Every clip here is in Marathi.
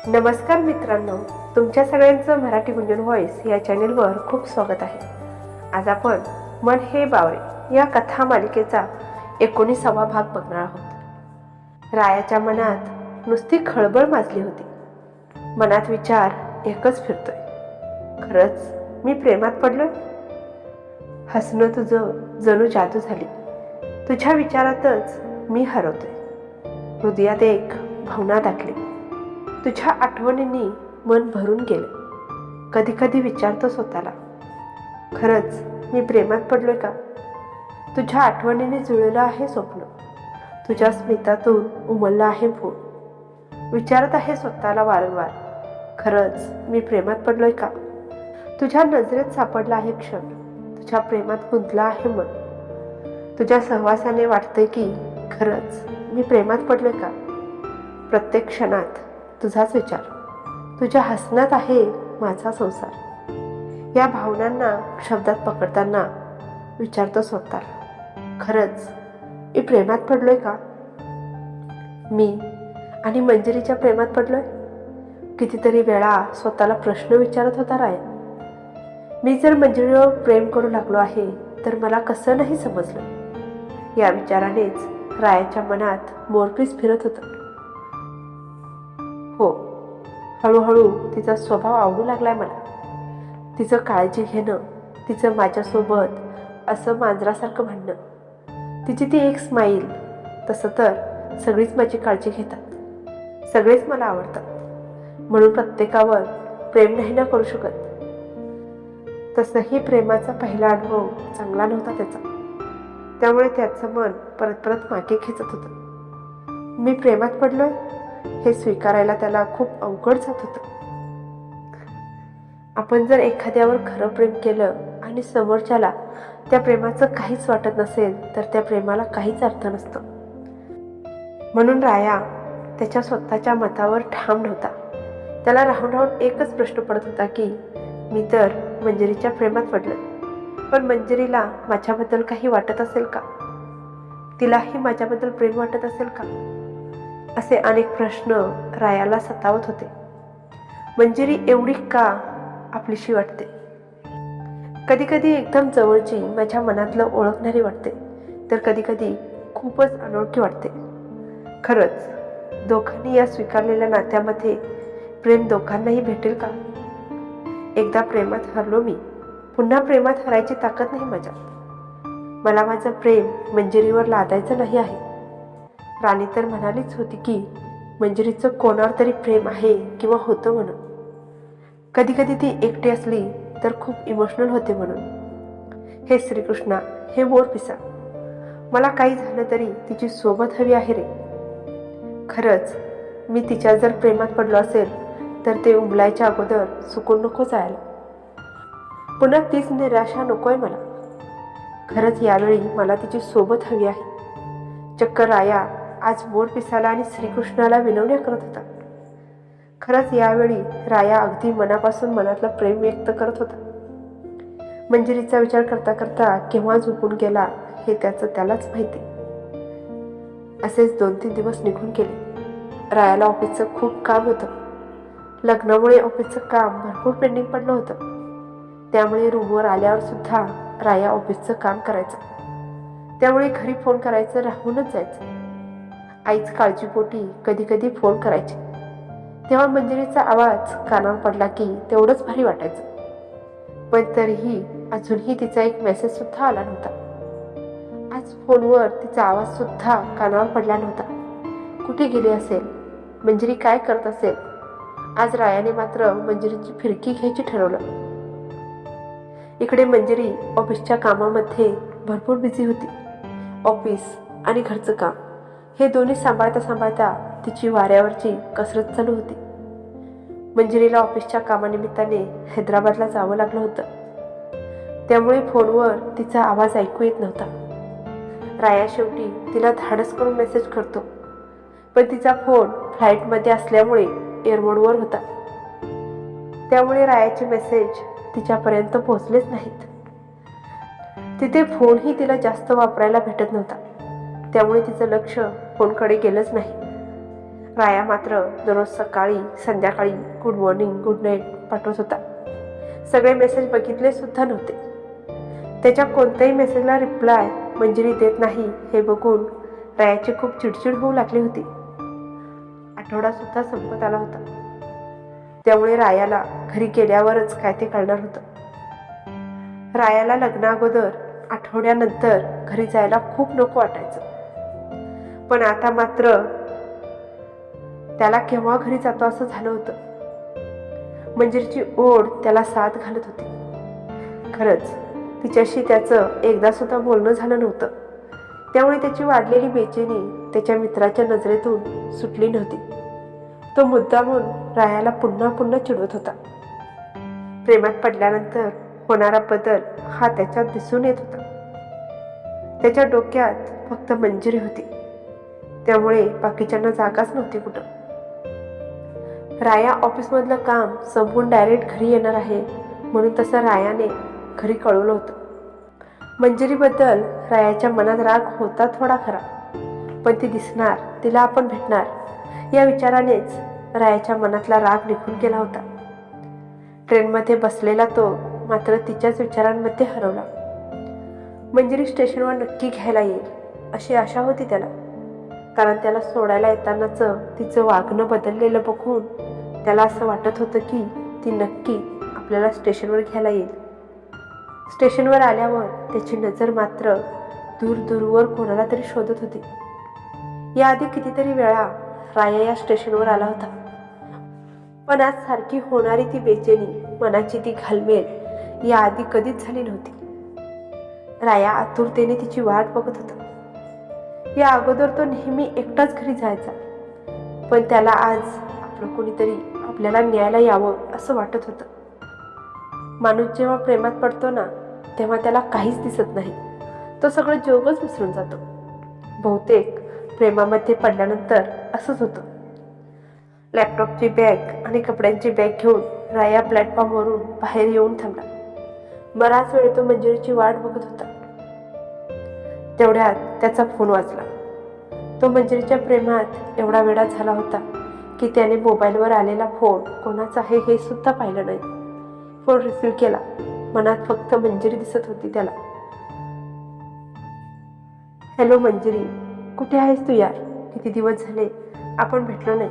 नमस्कार मित्रांनो, तुमच्या सगळ्यांचं मराठी गुंजन व्हॉइस या चॅनेलवर खूप स्वागत आहे. आज आपण मन हे बावरे या कथा मालिकेचा 19वा भाग बघणार आहोत. रायाच्या मनात नुसती खळबळ माजली होती. मनात विचार एकच फिरतोय, खरंच मी प्रेमात पडलोय? हसणं तुझं जणू जादू झाली. तुझ्या विचारातच मी हरवतोय. हृदयात एक भावना दाटली. तुझ्या आठवणींनी मन भरून गेलं. कधी कधी विचारतो स्वतःला, खरंच मी प्रेमात पडलोय का? तुझ्या आठवणींनी जुळलं आहे स्वप्न. तुझ्या स्मितातून उमललं आहे फूल. विचारत आहे स्वतःला वारंवार, खरंच मी प्रेमात पडलोय का? तुझ्या नजरेत सापडला आहे क्षण. तुझ्या प्रेमात गुंतलं आहे मन. तुझ्या सहवासाने वाटतंय की खरंच मी प्रेमात पडलोय का? प्रत्येक क्षणात तुझाच विचार. तुझ्या हसण्यात आहे माझा संसार. या भावनांना शब्दात पकडताना विचारतो स्वतःला, खरंच मी प्रेमात पडलोय का? मी आणि मंजिरीच्या प्रेमात पडलोय? कितीतरी वेळा स्वतःला प्रश्न विचारत होता राया. मी जर मंजिरीवर प्रेम करू लागलो आहे तर मला कसं नाही समजलं? या विचारानेच रायाच्या मनात मोरपीस फिरत होतं. हो, हळूहळू तिचा स्वभाव आवडू लागलाय मला. तिचं काळजी घेणं, तिचं माझ्यासोबत असं मांजरासारखं म्हणणं, तिची ती एक स्माईल. तसं तर सगळीच माझी काळजी घेतात, सगळेच मला आवडतात, म्हणून प्रत्येकावर प्रेम नाही ना करू शकत. तसंही प्रेमाचा पहिला अनुभव चांगला नव्हता त्याचा. त्यामुळे त्याचं मन परत परत मागे खेचत होतं. मी प्रेमात पडलोय हे स्वीकारायला त्याला खूप अवघड जात होतं. आपण जर एखाद्यावर खरं प्रेम केलं आणि समोरच्याला त्या प्रेमाचं काहीच वाटत नसेल तर त्या प्रेमाला काहीच अर्थ नसतो. म्हणून राया त्याच्या स्वतःच्या मतावर ठाम नव्हता. त्याला राहून राहून एकच प्रश्न पडत होता की मी तर मंजिरीच्या प्रेमात पडलोय, पण मंजिरीला माझ्याबद्दल काही वाटत असेल का? तिलाही माझ्याबद्दल प्रेम वाटत असेल का? असे अनेक प्रश्न रायाला सतावत होते. मंजिरी एवढी का आपलीशी वाटते? कधी कधी एकदम जवळची, माझ्या मनातलं ओळखणारी वाटते, तर कधी कधी खूपच अनोळखी वाटते. खरंच दोघांनी या स्वीकारलेल्या नात्यामध्ये प्रेम दोघांनाही भेटेल का? एकदा प्रेमात हरलो मी, पुन्हा प्रेमात हरायची ताकद नाही माझ्यात. मला माझं प्रेम मंजिरीवर लादायचं नाही आहे. राणी तर म्हणालीच होती की मंजिरीचं कोणावर तरी प्रेम आहे किंवा होतं म्हणून. कधी कधी ती एकटी असली तर खूप इमोशनल होते म्हणून. हे श्रीकृष्णा, हे मोरपिसा, मला काही झालं तरी तिची सोबत हवी आहे रे. खरंच मी तिच्या जर प्रेमात पडलो असेल तर ते उमलायच्या अगोदर सुकून नको जायला. पुन्हा तीच निराशा नकोय मला. खरंच यावेळी मला तिची सोबत हवी आहे. चक्क राया आज मोरपिसाला आणि श्रीकृष्णाला विनवण्या करत होता. खरंच यावेळी राया अगदी मनापासून मनातलं प्रेम व्यक्त करत होता. मंजिरीचा विचार करता करता केव्हा झोपून गेला हे त्याचं त्यालाच माहिती. असेच 2-3 दिवस निघून गेले. रायाला ऑफिसचं खूप काम होतं. लग्नामुळे ऑफिसचं काम भरपूर पेंडिंग पडलं होतं. त्यामुळे रूमवर आल्यावर सुद्धा राया ऑफिसचं काम करायचं. त्यामुळे घरी फोन करायचं राहूनच जायचं. आईच काळजीपोटी कधी कधी फोन करायची, तेव्हा मंजिरीचा आवाज कानावर पडला की तेवढंच भारी वाटायचं. पण तरीही अजूनही तिचा एक मेसेज सुद्धा आला नव्हता. आज फोनवर तिचा आवाज सुद्धा कानावर पडला नव्हता. कुठे गेली असेल मंजिरी? काय करत असेल? आज रायाने मात्र मंजिरीची फिरकी घ्यायची ठरवलं. इकडे मंजिरी ऑफिसच्या कामामध्ये भरपूर बिझी होती. ऑफिस आणि घरचं काम हे दोन्ही सांभाळता सांभाळता तिची वाऱ्यावरची कसरत चालू होती. मंजिरीला ऑफिसच्या कामानिमित्ताने हैदराबादला जावं लागलं होतं. त्यामुळे फोनवर तिचा आवाज ऐकू येत नव्हता. राया शेवटी तिला धाडस करून मेसेज करतो, पण तिचा फोन फ्लाईटमध्ये असल्यामुळे एअरमोडवर होता. त्यामुळे रायाचे मेसेज तिच्यापर्यंत पोहोचलेच नाहीत. तिथे फोनही तिला जास्त वापरायला भेटत नव्हता. त्यामुळे तिचं लक्ष फोनकडे गेलंच नाही. राया मात्र दररोज सकाळी संध्याकाळी गुड मॉर्निंग गुड नाईट पाठवत होता. सगळे मेसेज बघितले सुद्धा नव्हते. त्याच्या कोणत्याही मेसेजला रिप्लाय मंजिरी देत नाही हे बघून रायाची खूप चिडचिड होऊ लागली होती. आठवडा सुद्धा संपत आला होता. त्यामुळे रायाला घरी गेल्यावरच काय ते कळणार होतं. रायाला लग्नाअगोदर आठवड्यानंतर घरी जायला खूप नको वाटायचं. पण आता मात्र त्याला केव्हा घरी जातो असं झालं होतं. मंजिरीची ओढ त्याला साथ घालत होती. खरंच तिच्याशी त्याचं एकदा सुद्धा बोलणं झालं नव्हतं. त्यामुळे त्याची वाढलेली बेचैनी त्याच्या मित्राच्या नजरेतून सुटली नव्हती. तो मुद्दामून रायाला पुन्हा पुन्हा चिडवत होता. प्रेमात पडल्यानंतर होणारा बदल हा त्याच्यात दिसून येत होता. त्याच्या डोक्यात फक्त मंजिरी होती. त्यामुळे बाकीच्यांना जागाच नव्हती कुठं. राया ऑफिसमधलं काम संपवून डायरेक्ट घरी येणार आहे म्हणून तसं रायाने घरी कळवलं होतं. मंजिरीबद्दल रायाच्या मनात राग होता थोडा खरा, पण ती दिसणार, तिला आपण भेटणार या विचारानेच रायाच्या मनातला राग निघून गेला होता. ट्रेनमध्ये बसलेला तो मात्र तिच्याच विचारांमध्ये हरवला. मंजिरी स्टेशनवर नक्की घ्यायला येईल अशी आशा होती त्याला, कारण त्याला सोडायला येतानाचं तिचं वागणं बदललेलं बघून त्याला असं वाटत होतं की ती नक्की आपल्याला स्टेशनवर घ्यायला येईल. स्टेशनवर आल्यावर त्याची नजर मात्र दूरवर कोणाला तरी शोधत होती. याआधी कितीतरी वेळा राया या स्टेशनवर आला होता, पण आज सारखी होणारी ती बेचैनी, मनाची ती घालमेल याआधी कधीच झाली नव्हती. राया आतुरतेने तिची वाट बघत होता. या अगोदर तो नेहमी एकटाच घरी जायचा, पण त्याला आज आपलं कोणीतरी आपल्याला न्यायला यावं असं वाटत होतं. माणूस जेव्हा प्रेमात पडतो ना, तेव्हा त्याला काहीच दिसत नाही. तो सगळं जगच विसरून जातो. बहुतेक प्रेमामध्ये पडल्यानंतर असंच होतं. लॅपटॉपची बॅग आणि कपड्यांची बॅग घेऊन राया प्लॅटफॉर्मवरून बाहेर येऊन थांबला. बराच वेळ तो मंजिरीची वाट बघत होता. तेवढ्यात त्याचा फोन वाजला. तो मंजिरीच्या प्रेमात एवढा वेडा झाला होता की त्याने मोबाईलवर आलेला फोन कोणाचा आहे हे सुद्धा पाहिलं नाही. फोन रिसीव्ह केला. मनात फक्त मंजिरी दिसत होती त्याला. हॅलो मंजिरी, कुठे आहेस तू यार? किती दिवस झाले आपण भेटलो नाही.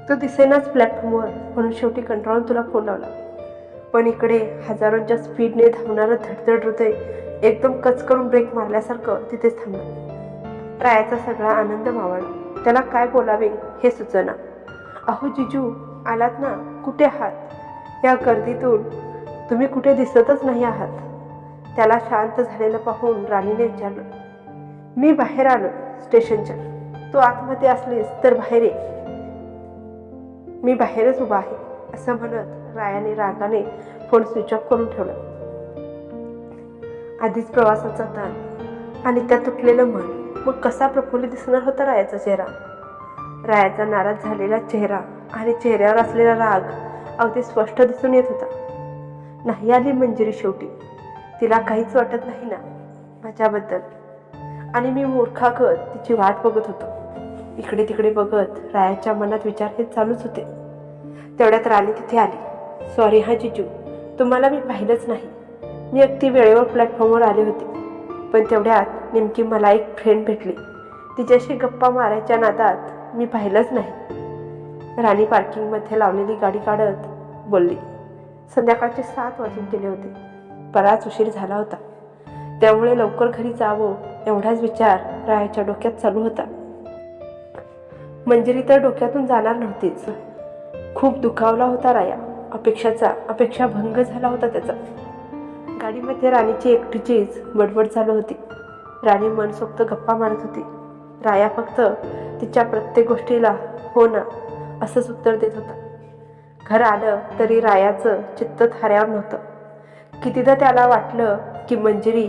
तो दिसेनाच प्लॅटफॉर्मवर, म्हणून शेवटी कंटाळून तुला फोन लावला. पण इकडे हजारोंच्या स्पीडने धावणारं धडधड हृदय एकदम कच करून ब्रेक मारल्यासारखं तिथेच थांबलं. रायाचा सगळा आनंद मावळला. त्याला काय बोलावे हे सुचना. अहो जिजू, आलात ना? कुठे आहात? या गर्दीतून तुम्ही कुठे दिसतच नाही आहात. त्याला शांत झालेलं पाहून राणीने विचारलं. मी बाहेर आलो स्टेशनच्या. तू आतमध्ये असलीस तर बाहेर ये. मी बाहेरच उभा आहे असं म्हणत रायाने रागाने फोन स्विच ऑफ करून ठेवला. आधीच प्रवासाचा ताण आणि त्या तुटलेलं मन, मग कसा प्रफुल्लित दिसणार होता रायाचा चेहरा. रायाचा नाराज झालेला चेहरा आणि चेहऱ्यावर असलेला राग अगदी स्पष्ट दिसून येत होता. नाही आली मंजिरी शेवटी. तिला काहीच वाटत नाही ना माझ्याबद्दल, आणि मी मूर्खागत तिची वाट बघत होतो. इकडे तिकडे बघत रायाच्या मनात विचार हे चालूच होते. तेवढ्यात राणी तिथे आली. सॉरी हा जिजू, तुम्हाला मी पाहिलंच नाही. मी अगदी वेळेवर प्लॅटफॉर्मवर आले होते, पण तेवढ्यात नेमकी मला एक फ्रेंड भेटली. तिच्याशी गप्पा मारायच्या नादात मी पाहिलंच नाही. राणी पार्किंगमध्ये लावलेली गाडी काढत बोलली. संध्याकाळचे 7 वाजून गेले होते. बराच उशीर झाला होता. त्यामुळे लवकर घरी जावं एवढाच विचार रायाच्या डोक्यात चालू होता. मंजिरी तर डोक्यातून जाणार नव्हतीच. खूप दुखावला होता राया. अपेक्षाभंग झाला होता त्याचा. गाडीमध्ये राणीची एकटीचीच बडबड चालू होती. राणी मनसोक्त गप्पा मारत होती. राया फक्त तिच्या प्रत्येक गोष्टीला हो ना असंच उत्तर देत होता. घर आलं तरी रायाचं चित्त थाऱ्यावर नव्हतं. कितीदा त्याला वाटलं की मंजिरी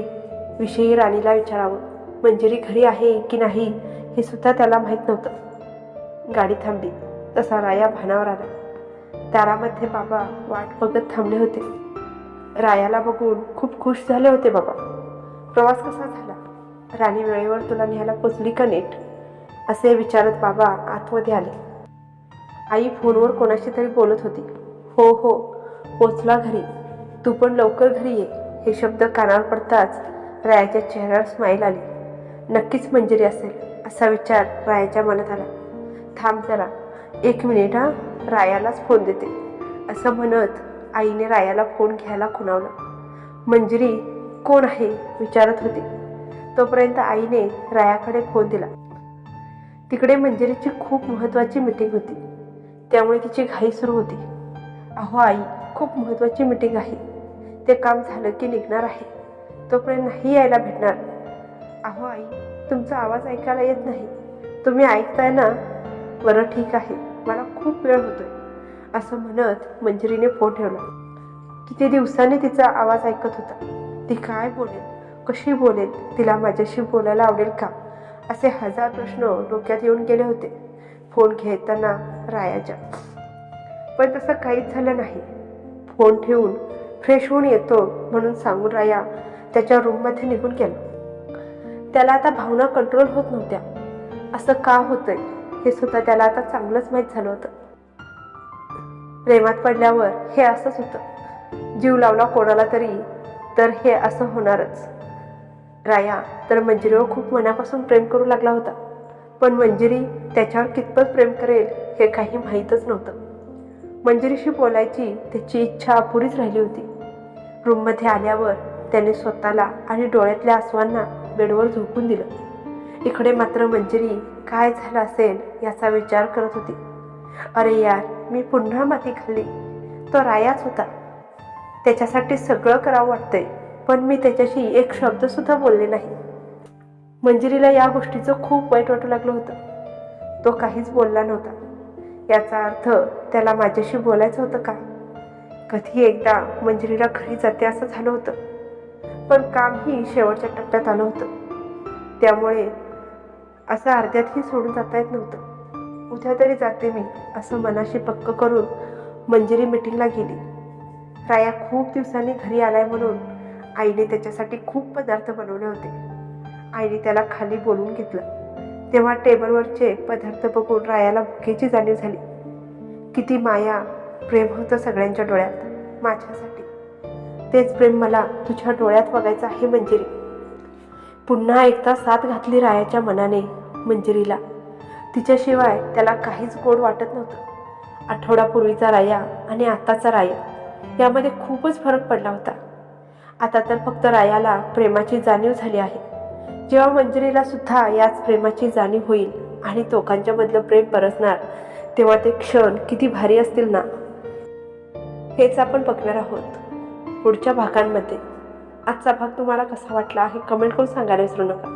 विषयी राणीला विचारावं. मंजिरी घरी आहे की नाही हे सुद्धा त्याला माहीत नव्हतं. गाडी थांबली तसा राया भानावर आला. दारामध्ये बाबा वाट बघत थांबले होते. रायाला बघून खूप खुश झाले होते बाबा. प्रवास कसा झाला? राणी वेळेवर तुला न्यायला पोचली का नीट? असे विचारत बाबा आतमध्ये आले. आई फोनवर कोणाशी तरी बोलत होती. हो हो, पोचला घरी. तू पण लवकर घरी ये. हे शब्द कानावर पडताच रायाच्या चेहऱ्यावर स्माईल आली. नक्कीच मंजिरी असेल असा विचार रायाच्या मनात आला. थांब जरा, 1 मिनिट हा, रायालाच फोन देते असं म्हणत आईने रायाला फोन घ्यायला खुणावलं. मंजिरी कोण आहे विचारत होती. तोपर्यंत आईने रायाकडे फोन दिला. तिकडे मंजिरीची खूप महत्त्वाची मीटिंग होती, त्यामुळे तिची घाई सुरू होती. अहो आई, खूप महत्त्वाची मीटिंग आहे. ते काम झालं की निघणार आहे, तोपर्यंत नाही यायला भेटणार. अहो आई, तुमचा आवाज ऐकायला येत नाही. तुम्ही ऐकताय ना? बरं ठीक आहे, मला खूप वेळ होतोय असं म्हणत मंजिरीने फोन ठेवला. किती दिवसांनी तिचा आवाज ऐकत होता. ती काय बोलेल, कशी बोलेल, तिला माझ्याशी बोलायला आवडेल का, असे 1000 प्रश्न डोक्यात येऊन गेले होते फोन घेताना रायाच्या. पण तसं काहीच झालं नाही. फोन ठेवून फ्रेश होऊन येतो म्हणून सांगून राया त्याच्या रूममध्ये निघून गेला. त्याला आता भावना कंट्रोल होत नव्हत्या. असं का होतंय हे सुद्धा त्याला आता चांगलंच माहीत झालं होतं. प्रेमात पडल्यावर हे असंच होतं. जीव लावला कोणाला तरी तर हे असं होणारच. राया तर मंजिरीवर खूप मनापासून प्रेम करू लागला होता, पण मंजिरी त्याच्यावर कितपत प्रेम करेल हे काही माहीतच नव्हतं. मंजिरीशी बोलायची त्याची इच्छा अपुरीच राहिली होती. रूममध्ये आल्यावर त्याने स्वतःला आणि डोळ्यातल्या आसवांना बेडवर झोपून दिलं. इकडे मात्र मंजिरी काय झालं असेल याचा विचार करत होती. अरे यार, मी पुन्हा माती खाल्ली. तो रायाच होता. त्याच्यासाठी सगळं करावं वाटतंय, पण मी त्याच्याशी एक शब्द सुद्धा बोलले नाही. मंजिरीला या गोष्टीचं खूप वाईट वाटू लागलं होतं. तो काहीच बोलला नव्हता. याचा अर्थ त्याला माझ्याशी बोलायचं होतं का? कधी एकदा मंजिरीला घरी जाते असं झालं होतं, पण कामही शेवटच्या टप्प्यात आलं होतं. त्यामुळे असं अर्ध्यातही सोडून जाता येत नव्हतं. उद्या तरी जाते मी असं मनाशी पक्क करून मंजिरी मीटिंगला गेली. राया खूप दिवसांनी घरी आलाय म्हणून आईने त्याच्यासाठी खूप पदार्थ बनवले होते. आईने त्याला खाली बोलवून घेतलं. तेव्हा टेबलवरचे पदार्थ बघून रायाला भुकेची जाणीव झाली. किती माया, प्रेम होतं सगळ्यांच्या डोळ्यात माझ्यासाठी. तेच प्रेम मला तुझ्या डोळ्यात बघायचं आहे मंजिरी. पुन्हा एकदा साथ घातली रायाच्या मनाने मंजिरीला. तिच्याशिवाय त्याला काहीच गोड वाटत नव्हतं. आठवड्यापूर्वीचा राया आणि आताचा राया यामध्ये खूपच फरक पडला होता. आता तर फक्त रायाला प्रेमाची जाणीव झाली आहे. जेव्हा मंजिरीला सुद्धा याच प्रेमाची जाणीव होईल आणि दोघांच्या मधलं प्रेम परसणार, तेव्हा ते क्षण किती भारी असतील ना. हेच आपण बघणार आहोत पुढच्या भागांमध्ये. आजचा भाग तुम्हाला कसा वाटला हे कमेंट करून सांगायला विसरू नका.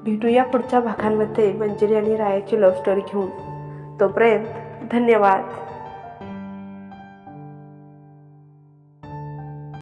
भेटूया पुढच्या भागांमध्ये मंजिरी आणि रायाची लव्ह स्टोरी घेऊन. तोपर्यंत धन्यवाद.